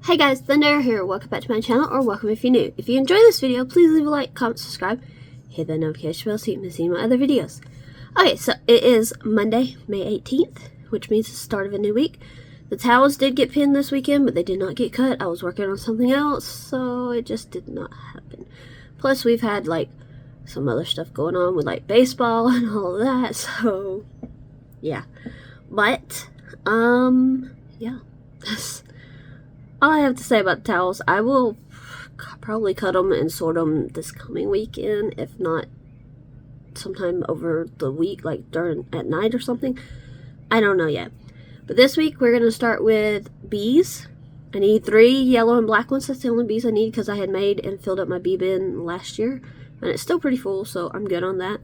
Hey guys, Thunder here. Welcome back to my channel, or welcome if you're new. If you enjoy this video, please leave a like, comment, subscribe, hit the notification bell so you can see my other videos. Okay, so it is Monday, May 18th, which means the start of a new week. The towels did get pinned this weekend, but they did not get cut. I was working on something else, so it just did not happen. Plus, we've had like some other stuff going on with like baseball and all of that, so yeah. But, yeah. That's all I have to say about the towels. I will probably cut them and sort them this coming weekend, if not sometime over the week, like at night or something. I don't know yet. But this week we're going to start with bees. I need 3 yellow and black ones. That's the only bees I need because I had made and filled up my bee bin last year. And it's still pretty full, so I'm good on that.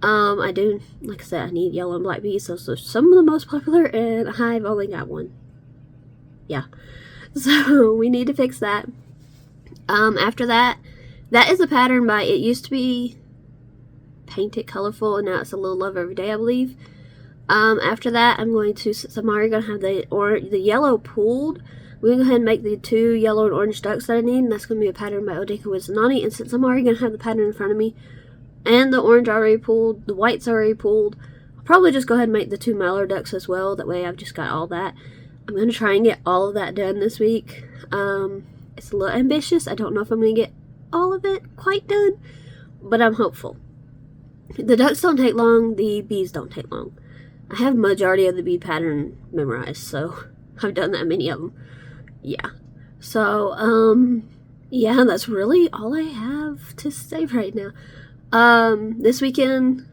I do, like I said, I need yellow and black bees. Those are some of the most popular, and I've only got one. Yeah. So we need to fix that. After that, that is a pattern by, it used to be Paint It Colorful, and now it's A Little Love Every Day, I believe. After that, I'm going to, since I'm already going to have the yellow pulled, we're going to go ahead and make the 2 yellow and orange ducks that I need, and that's going to be a pattern by Odeka Wizanani. And since I'm already going to have the pattern in front of me, and the orange already pulled, the white's already pulled, I'll probably just go ahead and make the 2 mallard ducks as well. That way I've just got all that. I'm going to try and get all of that done this week. It's a little ambitious. I don't know if I'm going to get all of it quite done, but I'm hopeful. The ducks don't take long. The bees don't take long. I have majority of the bee pattern memorized, so I've done that many of them. Yeah. So, yeah, that's really all I have to say right now. This weekend,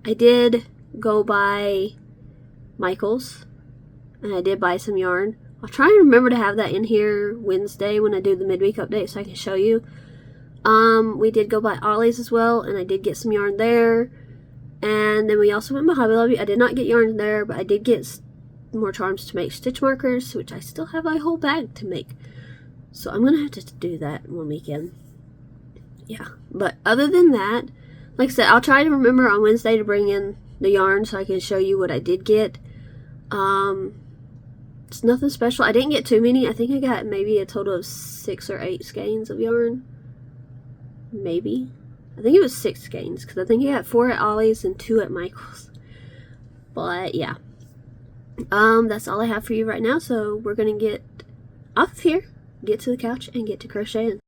I did go by Michael's. And I did buy some yarn. I'll try and remember to have that in here Wednesday when I do the midweek update so I can show you. We did go by Ollie's as well, and I did get some yarn there. And then we also went by Hobby Lobby. I did not get yarn there, but I did get more charms to make stitch markers, which I still have a whole bag to make. So I'm going to have to do that one weekend. Yeah, but other than that, like I said, I'll try to remember on Wednesday to bring in the yarn so I can show you what I did get. It's nothing special. I didn't get too many. I think I got maybe a total of 6 or 8 skeins of yarn. Maybe. I think it was 6 skeins because I think I got 4 at Ollie's and 2 at Michael's. But yeah. That's all I have for you right now. So we're going to get off of here, get to the couch, and get to crocheting.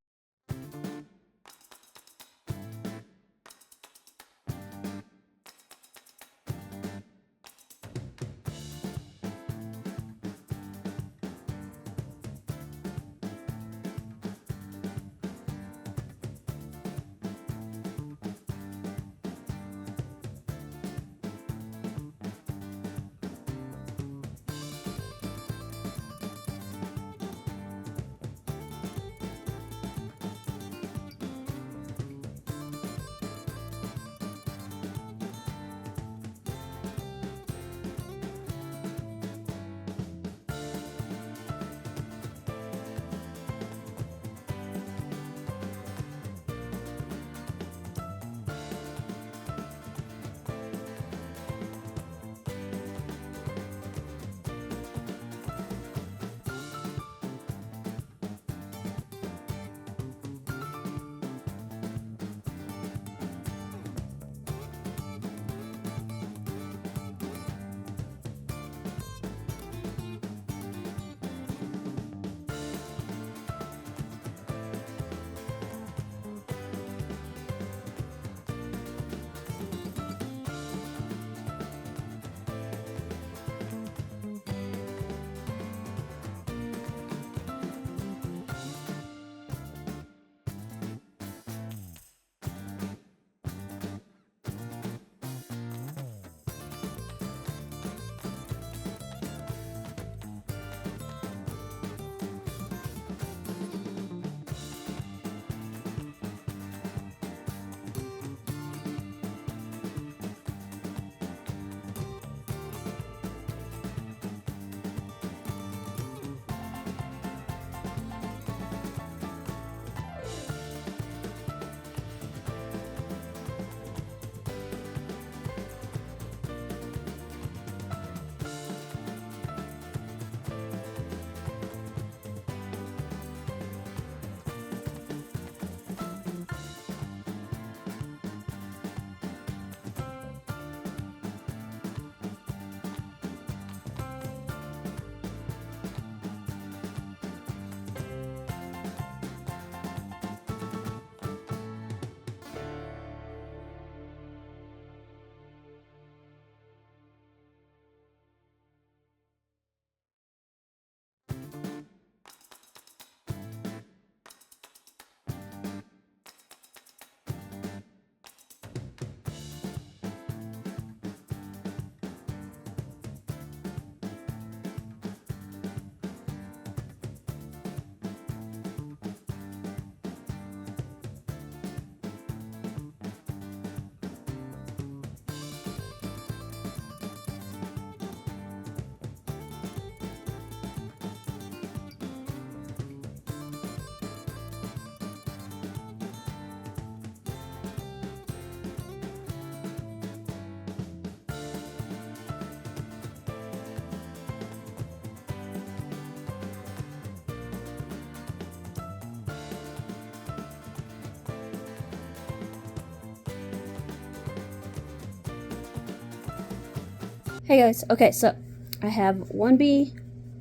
Hey guys, okay, so I have 1 bee,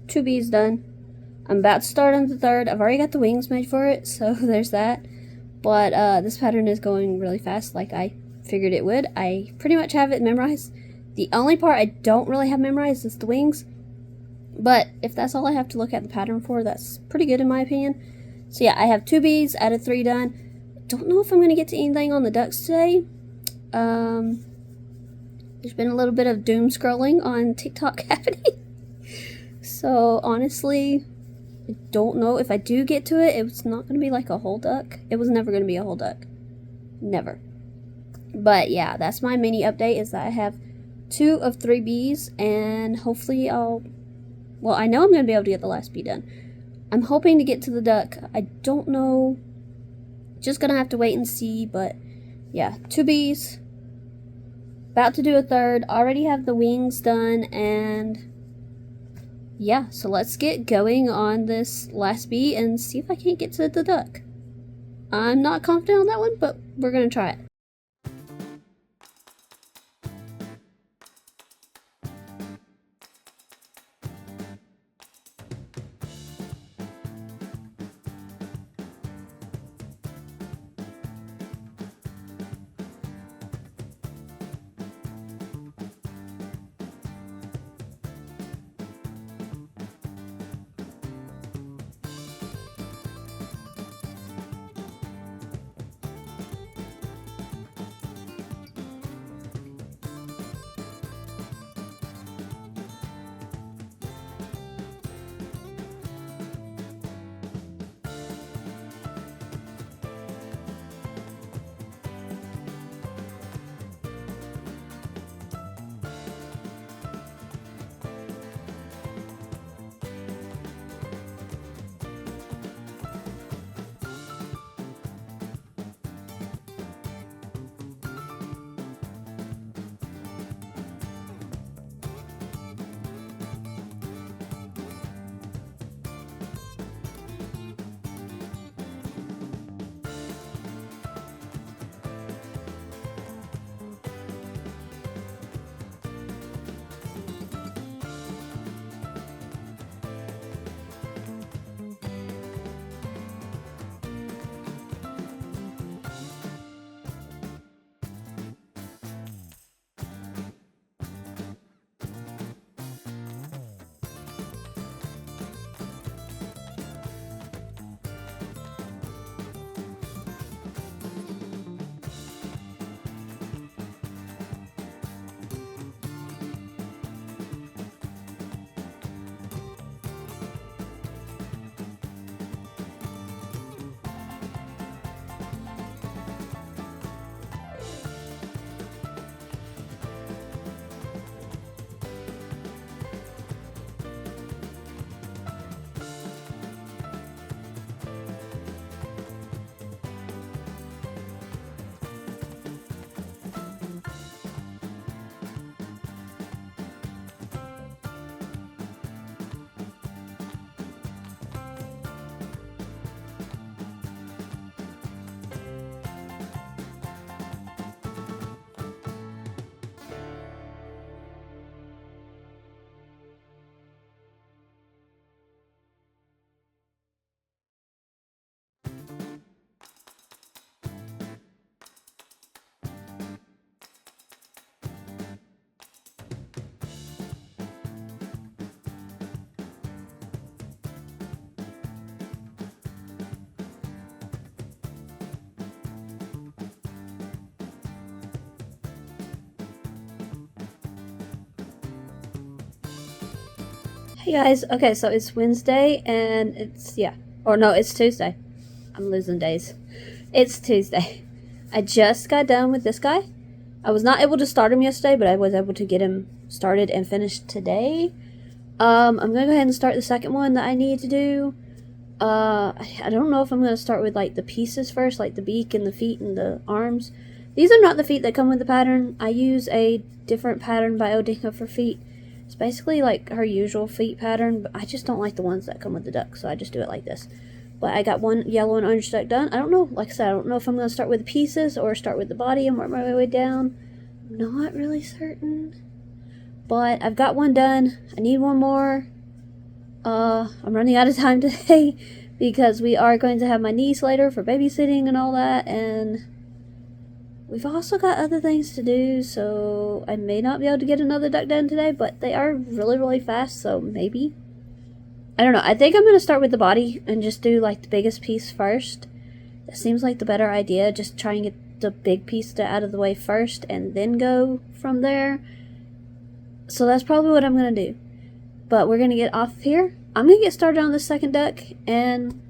2 bees done. I'm about to start on the 3rd. I've already got the wings made for it, so there's that. But this pattern is going really fast, like I figured it would. I pretty much have it memorized. The only part I don't really have memorized is the wings. But if that's all I have to look at the pattern for, that's pretty good in my opinion. So yeah, I have 2 bees out of 3 done. Don't know if I'm going to get to anything on the ducks today. There's been a little bit of doom scrolling on TikTok happening. So honestly, I don't know if I do get to it. It's not going to be like a whole duck. It was never going to be a whole duck. Never. But yeah, that's my mini update, is that I have 2 of 3 bees, and hopefully well, I know I'm going to be able to get the last bee done. I'm hoping to get to the duck. I don't know. Just going to have to wait and see, but yeah, 2 bees. About to do a 3rd. Already have the wings done, and yeah, so let's get going on this last bee and see if I can't get to the duck. I'm not confident on that one, but we're going to try it. Hey guys, okay, so it's Wednesday and it's, it's Tuesday. I'm losing days. It's Tuesday. I just got done with this guy. I was not able to start him yesterday, but I was able to get him started and finished today. I'm gonna go ahead and start the second one that I need to do. I don't know if I'm gonna start with like the pieces first, like the beak and the feet and the arms. These are not the feet that come with the pattern. I use a different pattern by Odinka for feet. It's basically like her usual feet pattern, but I just don't like the ones that come with the duck, so I just do it like this. But I got one yellow and orange duck done. I don't know, like I said, I don't know if I'm going to start with the pieces or start with the body and work my way down. Not really certain. but I've got one done. I need one more. I'm running out of time today because we are going to have my niece later for babysitting and all that, and we've also got other things to do, so I may not be able to get another duck done today, but they are really, really fast, so maybe. I don't know. I think I'm going to start with the body and just do like the biggest piece first. That seems like the better idea, just try and get the big piece out of the way first and then go from there. So that's probably what I'm going to do. But we're going to get off here. I'm going to get started on the second duck, and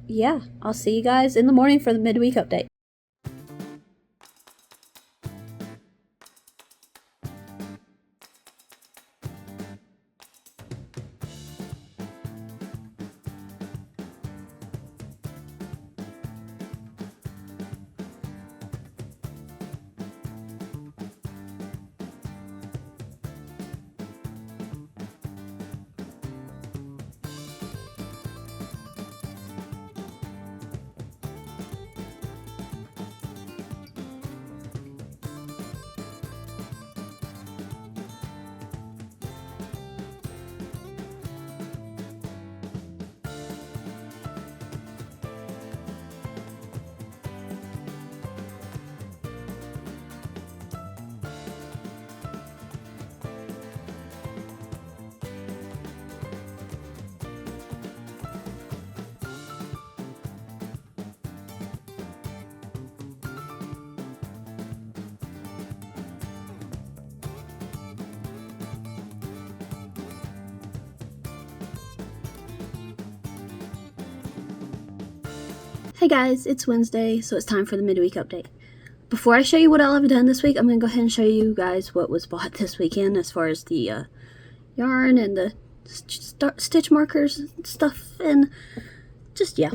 yeah, I'll see you guys in the morning for the midweek update. Hey guys, it's Wednesday, so it's time for the midweek update. Before I show you what all I've done this week, I'm going to go ahead and show you guys what was bought this weekend as far as the yarn and the stitch markers and stuff, and just, yeah.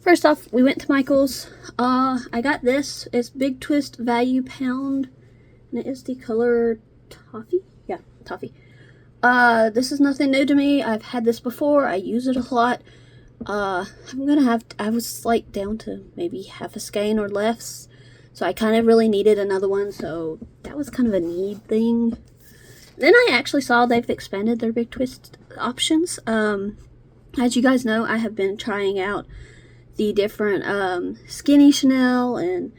First off, we went to Michael's. I got this. It's Big Twist Value Pound, and it is the color Toffee? Yeah, Toffee. This is nothing new to me. I've had this before. I use it a lot. I was like down to maybe half a skein or less, so I kind of really needed another one, so that was kind of a need thing. Then I actually saw they've expanded their Big Twist options. As you guys know, I have been trying out the different Skinny Chanel and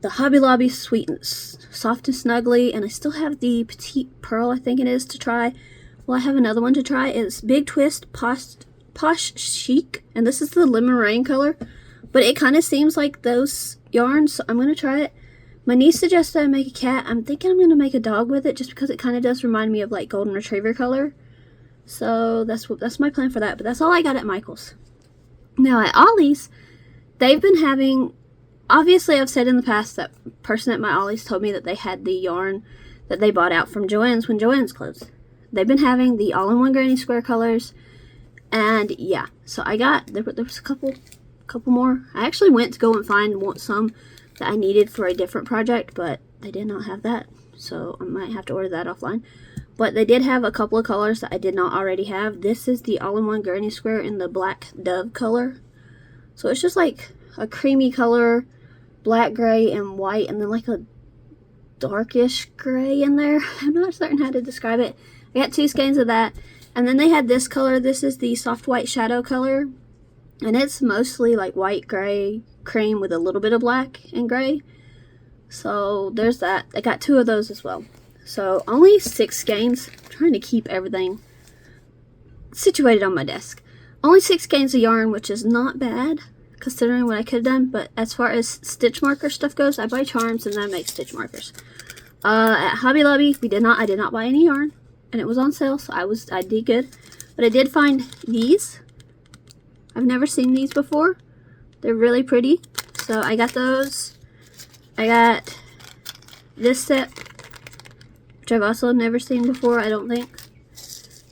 the Hobby Lobby Sweet and Soft and Snuggly, and I still have the Petite Pearl, I think it is, to try. Well, I have another one to try. It's Big Twist Posh Chic, and this is the Lemon Rain color, but it kind of seems like those yarns, so I'm going to try it. My niece suggested I make a cat. I'm thinking I'm going to make a dog with it just because it kind of does remind me of like Golden Retriever color. So that's my plan for that, but that's all I got at Michael's. Now at Ollie's, they've been having, obviously I've said in the past that person at my Ollie's told me that they had the yarn that they bought out from Joann's when Joann's closed. They've been having the all-in-one granny square colors. And yeah, so I got, there was a couple more. I actually went to go and find some that I needed for a different project, but they did not have that. So I might have to order that offline. But they did have a couple of colors that I did not already have. This is the all-in-one granny square in the Black Dove color. So it's just like a creamy color, black, gray, and white, and then like a darkish gray in there. I'm not certain how to describe it. I got 2 skeins of that. And then they had this color. This is the Soft White Shadow color. And it's mostly like white, gray, cream with a little bit of black and gray. So there's that. I got 2 of those as well. So only 6 skeins. I'm trying to keep everything situated on my desk. Only 6 skeins of yarn, which is not bad considering what I could have done. But as far as stitch marker stuff goes, I buy charms and then I make stitch markers. At Hobby Lobby, I did not buy any yarn. And it was on sale, so I did good. But I did find these. I've never seen these before. They're really pretty. So I got those. I got this set, which I've also never seen before, I don't think.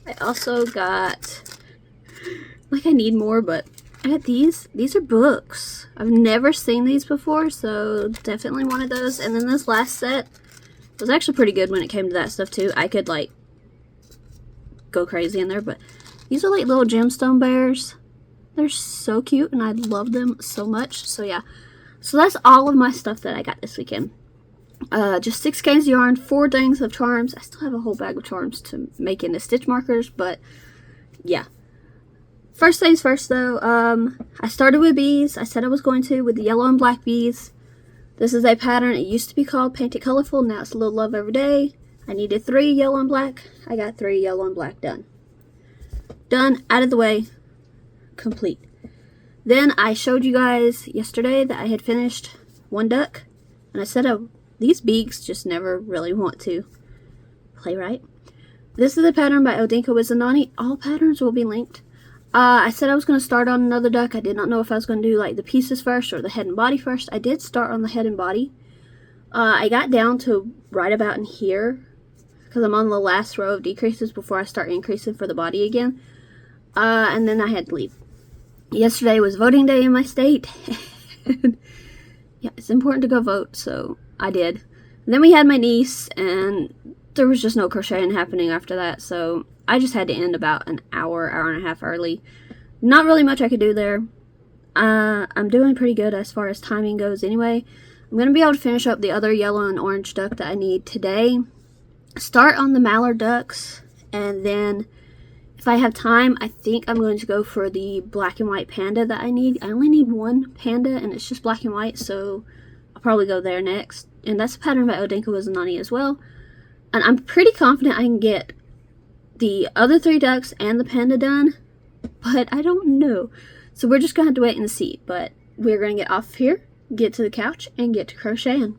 I also got, like I need more, but I got these. These are books. I've never seen these before, so definitely wanted those. And then this last set was actually pretty good when it came to that stuff too. I could like go crazy in there, but these are like little gemstone bears. They're so cute and I love them so much. So yeah, so that's all of my stuff that I got this weekend. Just 6 skeins of yarn, 4 things of charms. I still have a whole bag of charms to make into stitch markers, but yeah. First things first though, I started with bees. I said I was going to with the yellow and black bees. This is a pattern. It used to be called Paint It Colorful. Now it's a Little Love Every Day. I needed 3 yellow and black. I got 3 yellow and black done. Done, out of the way, complete. Then I showed you guys yesterday that I had finished 1 duck. And I said, oh, these beaks just never really want to play right. This is a pattern by Odinka Wizanani. All patterns will be linked. I said I was going to start on another duck. I did not know if I was going to do like the pieces first or the head and body first. I did start on the head and body. I got down to right about in here because I'm on the last row of decreases before I start increasing for the body again. And then I had to leave. Yesterday was voting day in my state. Yeah, it's important to go vote, so I did. And then we had my niece, and there was just no crocheting happening after that, so I just had to end about an hour and a half early. Not really much I could do there. I'm doing pretty good as far as timing goes anyway. I'm going to be able to finish up the other yellow and orange duck that I need today. Start on the mallard ducks, and then if I have time, I think I'm going to go for the black and white panda that I need. I only need 1 panda, and it's just black and white, so I'll probably go there next. And that's a pattern by Odinka Wizanani as well. And I'm pretty confident I can get the other 3 ducks and the panda done, but I don't know. So we're just going to have to wait and see. But we're going to get off here, get to the couch, and get to crocheting.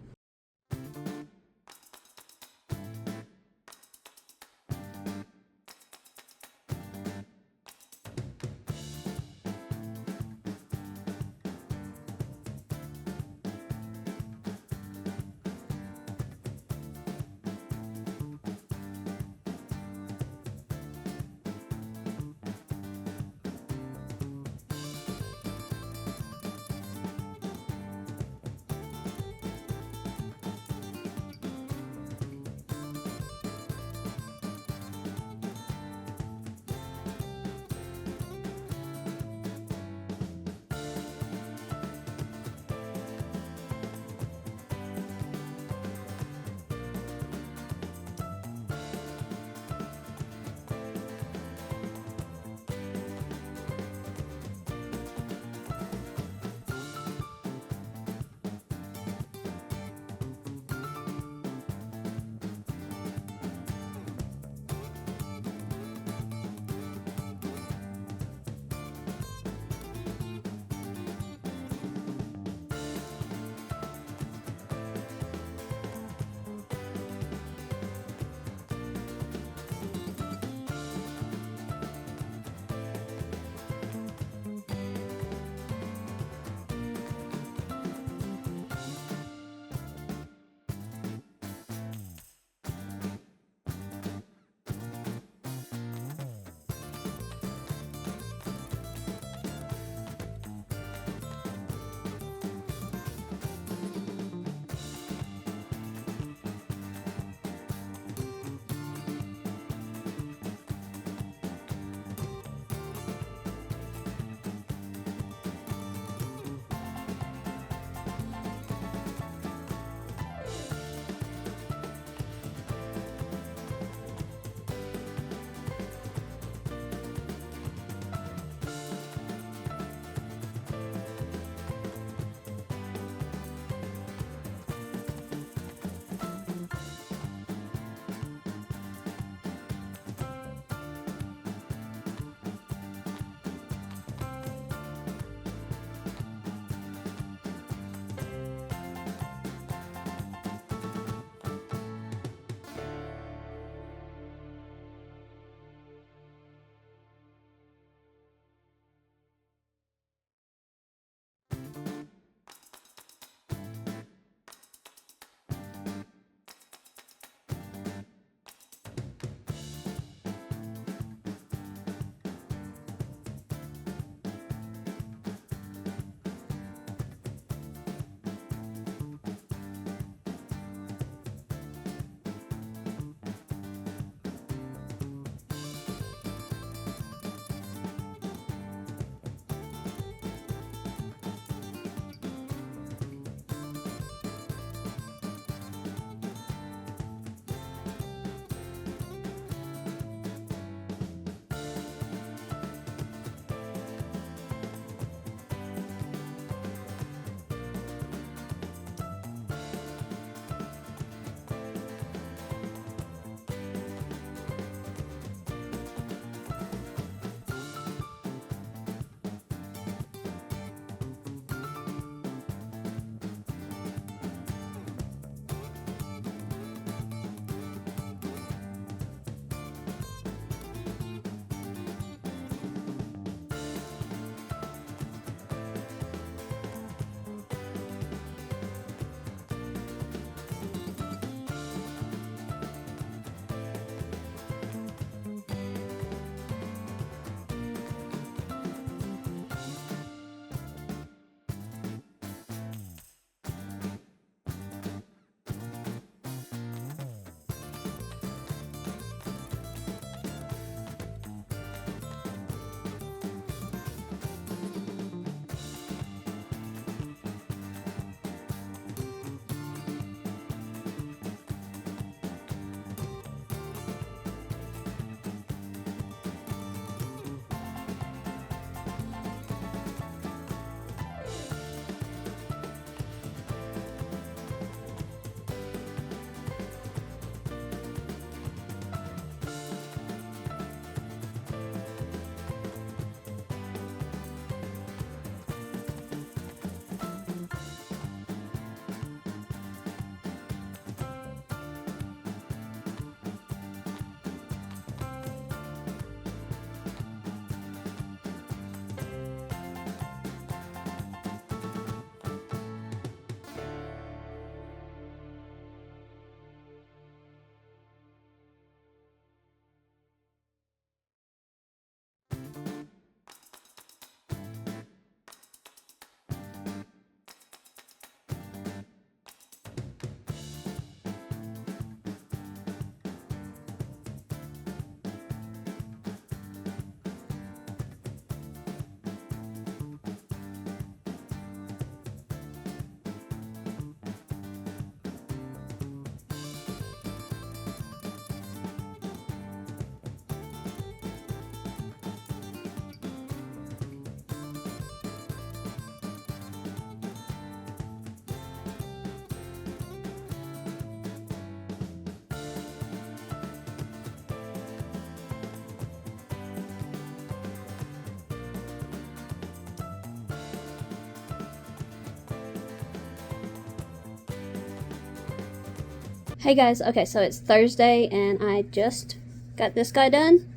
Hey guys, okay, so it's Thursday and I just got this guy done.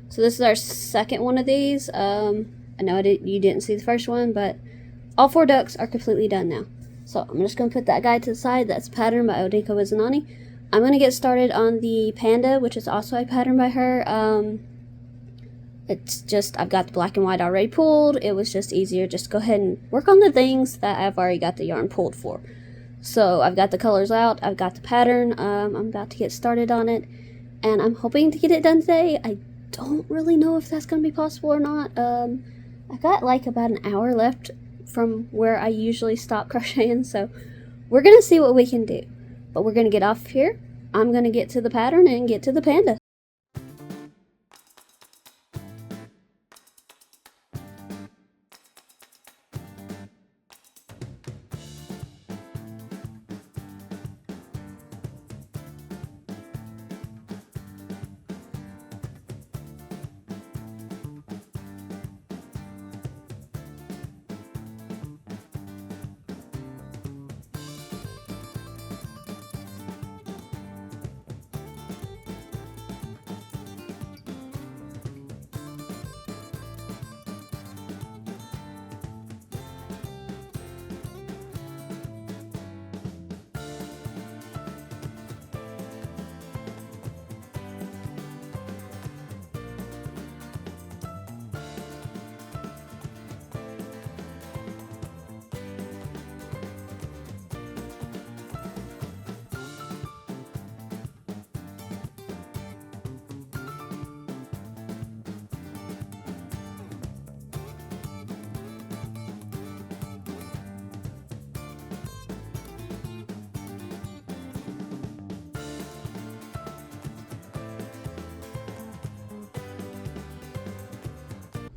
So this is our second one of these. I know you didn't see the first one, but all 4 ducks are completely done now. So I'm just going to put that guy to the side. That's a pattern by Odinka Wizanani. I'm going to get started on the panda, which is also a pattern by her. It's just, I've got the black and white already pulled. It was just easier just to go ahead and work on the things that I've already got the yarn pulled for. So I've got the colors out, I've got the pattern, I'm about to get started on it, and I'm hoping to get it done today. I don't really know if that's going to be possible or not. I've got like about an hour left from where I usually stop crocheting, so we're going to see what we can do. But we're going to get off here. I'm going to get to the pattern and get to the panda.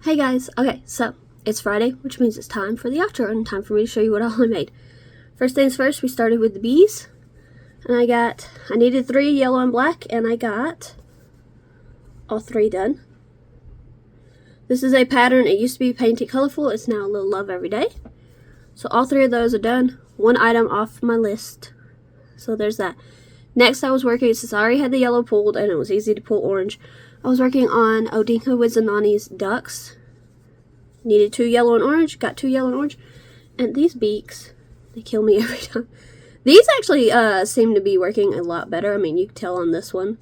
Hey guys, okay, so it's Friday, which means it's time for the outro and time for me to show you what all I made. First things first, we started with the bees, and I needed 3 yellow and black, and I got all 3 done. This is a pattern. It used to be Paint It Colorful. It's now a Little Love Every Day. So all 3 of those are done. 1 item off my list. So there's that. Next I was working, since I already had the yellow pulled and it was easy to pull orange, I was working on Odinka Wizanani's ducks. Needed 2 yellow and orange, got 2 yellow and orange. And these beaks, they kill me every time. These actually seem to be working a lot better. I mean, you can tell on this one.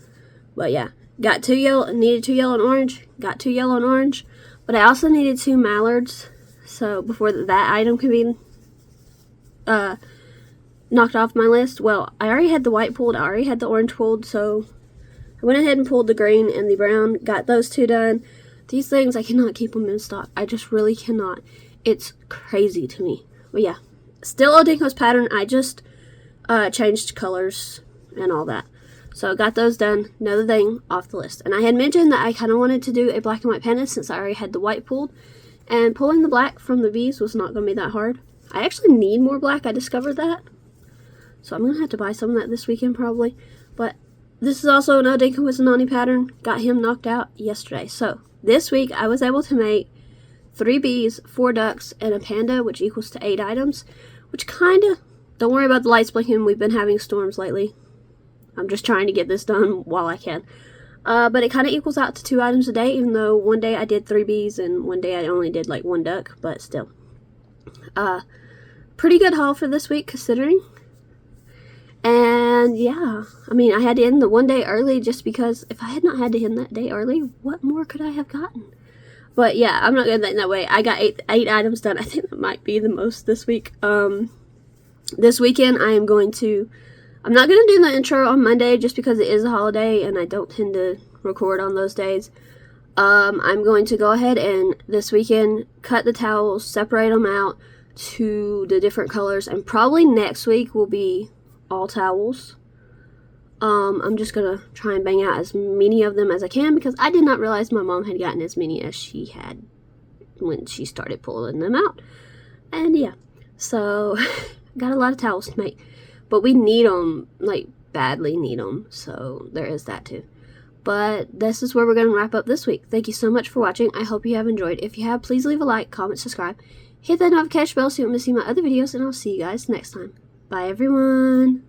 But yeah, got 2 yellow, needed 2 yellow and orange, got 2 yellow and orange. But I also needed 2 mallards, so before that item could be knocked off my list. Well, I already had the white pulled, I already had the orange pulled, so I went ahead and pulled the green and the brown, got those 2 done. These things, I cannot keep them in stock. I just really cannot. It's crazy to me. But yeah, still Odinka's pattern. I just changed colors and all that. So I got those done. Another thing off the list. And I had mentioned that I kind of wanted to do a black and white panda since I already had the white pulled. And pulling the black from the bees was not going to be that hard. I actually need more black. I discovered that. So I'm going to have to buy some of that this weekend probably. But this is also an Odinka Wizanani pattern. Got him knocked out yesterday. So this week I was able to make 3 bees, 4 ducks, and a panda, which equals to 8 items. Which kind of, don't worry about the lights blinking. We've been having storms lately. I'm just trying to get this done while I can. But it kind of equals out to 2 items a day, even though one day I did 3 bees and one day I only did like 1 duck, but still. Pretty good haul for this week considering. And yeah, I mean, I had to end the 1 day early just because if I had not had to end that day early, what more could I have gotten? But yeah, I'm not going to do that in that way. I got 8 items done. I think that might be the most this week. This weekend I'm not going to do the intro on Monday just because it is a holiday and I don't tend to record on those days. I'm going to go ahead and this weekend cut the towels, separate them out to the different colors, and probably next week will be all towels. I'm just gonna try and bang out as many of them as I can because I did not realize my mom had gotten as many as she had when she started pulling them out. And yeah, so got a lot of towels to make, but we need them, like badly need them, so there is that too. But this is where we're going to wrap up this week. Thank you so much for watching. I hope you have enjoyed. If you have, please leave a like, comment, subscribe, hit that notification bell so you don't miss my other videos, and I'll see you guys next time. Bye everyone.